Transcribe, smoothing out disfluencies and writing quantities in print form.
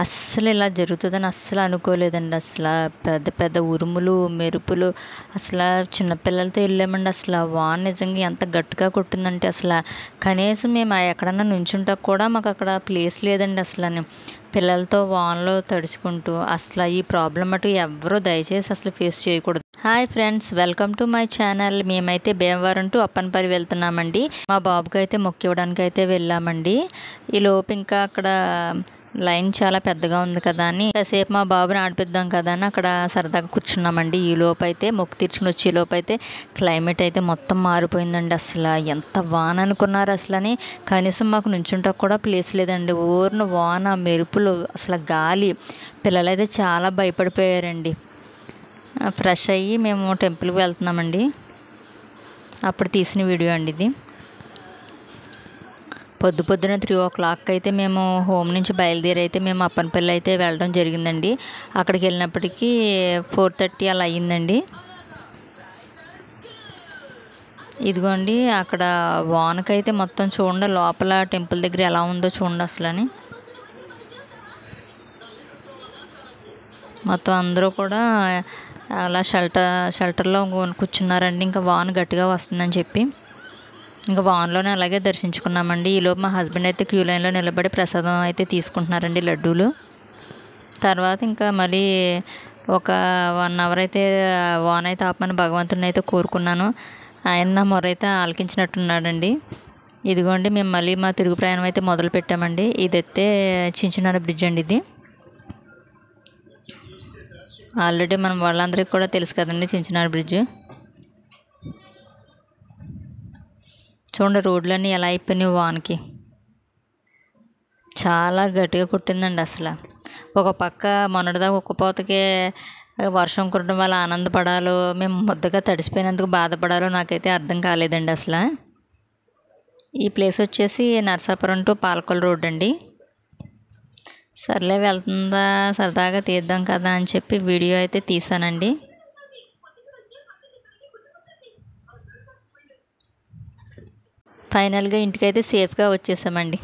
అస్సలు ఇలా జరుగుతుందని అస్సలు అనుకోలేదండి. అసలు పెద్ద పెద్ద ఉరుములు, మెరుపులు, అసలు చిన్నపిల్లలతో వెళ్ళామండి. అసలు వాన నిజంగా ఎంత గట్టిగా కొట్టిందంటే అసలు కనీసం మేము ఎక్కడన్నా నుంచుంటా కూడా మాకు అక్కడ ప్లేస్ లేదండి. అసలు పిల్లలతో వానలో తడుచుకుంటూ అసలు ఈ ప్రాబ్లం అటు ఎవరూ దయచేసి అసలు ఫేస్ చేయకూడదు. Hi friends, welcome to my channel. మేమైతే భీమవరం టు అప్పనపల్లి వెళ్తున్నామండి. మా బాబుకి అయితే మొక్కి ఇవ్వడానికి అయితే వెళ్ళామండి. ఈ లోపు ఇంకా అక్కడ లైన్ చాలా పెద్దగా ఉంది కదా అని కాసేపు మా బాబుని ఆడిపిద్దాం కదా అని అక్కడ సరదాగా కూర్చున్నామండి. ఈ లోపు అయితే మొక్కు తీర్చుకుని వచ్చే లోపు అయితే క్లైమేట్ అయితే మొత్తం మారిపోయిందండి. అసలు ఎంత వాన అనుకున్నారు అసలు అని. కనీసం మాకు నుంచుంటా కూడా ప్లేస్ లేదండి. ఊరిన వాన, మెరుపులు, అసలు గాలి. పిల్లలైతే చాలా భయపడిపోయారండి. ఫ్రెష్ అయ్యి మేము టెంపుల్కి వెళ్తున్నామండి. అప్పుడు తీసిన వీడియో అండి ఇది. పొద్దున 3 o'clock అయితే మేము హోమ్ నుంచి బయలుదేరి అయితే మేము అప్పనపల్లి అయితే వెళ్ళడం జరిగిందండి. అక్కడికి వెళ్ళినప్పటికీ 4:30 అలా అయ్యిందండి. ఇదిగోండి అక్కడ వానకైతే మొత్తం చూడండి, లోపల టెంపుల్ దగ్గర ఎలా ఉందో చూడండి అసలు అని. మొత్తం అందరూ కూడా అలా షెల్టర్లో కూర్చున్నారండి. ఇంకా వాన గట్టిగా వస్తుందని చెప్పి ఇంకా వానలోనే అలాగే దర్శించుకున్నామండి. ఈలోపు మా హస్బెండ్ అయితే క్యూ లైన్లో నిలబడి ప్రసాదం అయితే తీసుకుంటున్నారండి, లడ్డూలు. తర్వాత ఇంకా మళ్ళీ ఒక 1 hour అయితే వాన అయితే ఆపమని భగవంతుని అయితే కోరుకున్నాను. ఆయన నా మొర అయితే ఆలకించినట్టున్నాడండి. ఇదిగోండి మేము మళ్ళీ మా తిరుగు ప్రయాణం అయితే మొదలు పెట్టామండి. ఇదైతే చించినాడ బ్రిడ్జ్ అండి. ఇది ఆల్రెడీ మనం వాళ్ళందరికీ కూడా తెలుసు కదండి చించినాడ బ్రిడ్జ్. చూడండి రోడ్లన్నీ ఎలా అయిపోయినాయి వానకి. చాలా గట్టిగా కొట్టిందండి అసలు. ఒక పక్క మొన్నటిదాకా ఉక్కపోతకే వర్షం కురడం వల్ల ఆనందపడాలో, మేము ముద్దగా తడిసిపోయినందుకు బాధపడాలో నాకైతే అర్థం కాలేదండి అసలు. ఈ ప్లేస్ వచ్చేసి నరసాపురం టు పాలకొల రోడ్ అండి. సర్లే వెళ్తుందా సరదాగా తీద్దాం కదా అని చెప్పి వీడియో అయితే తీసానండి. ఫైనల్గా ఇంటికైతే సేఫ్గా వచ్చేసామండి.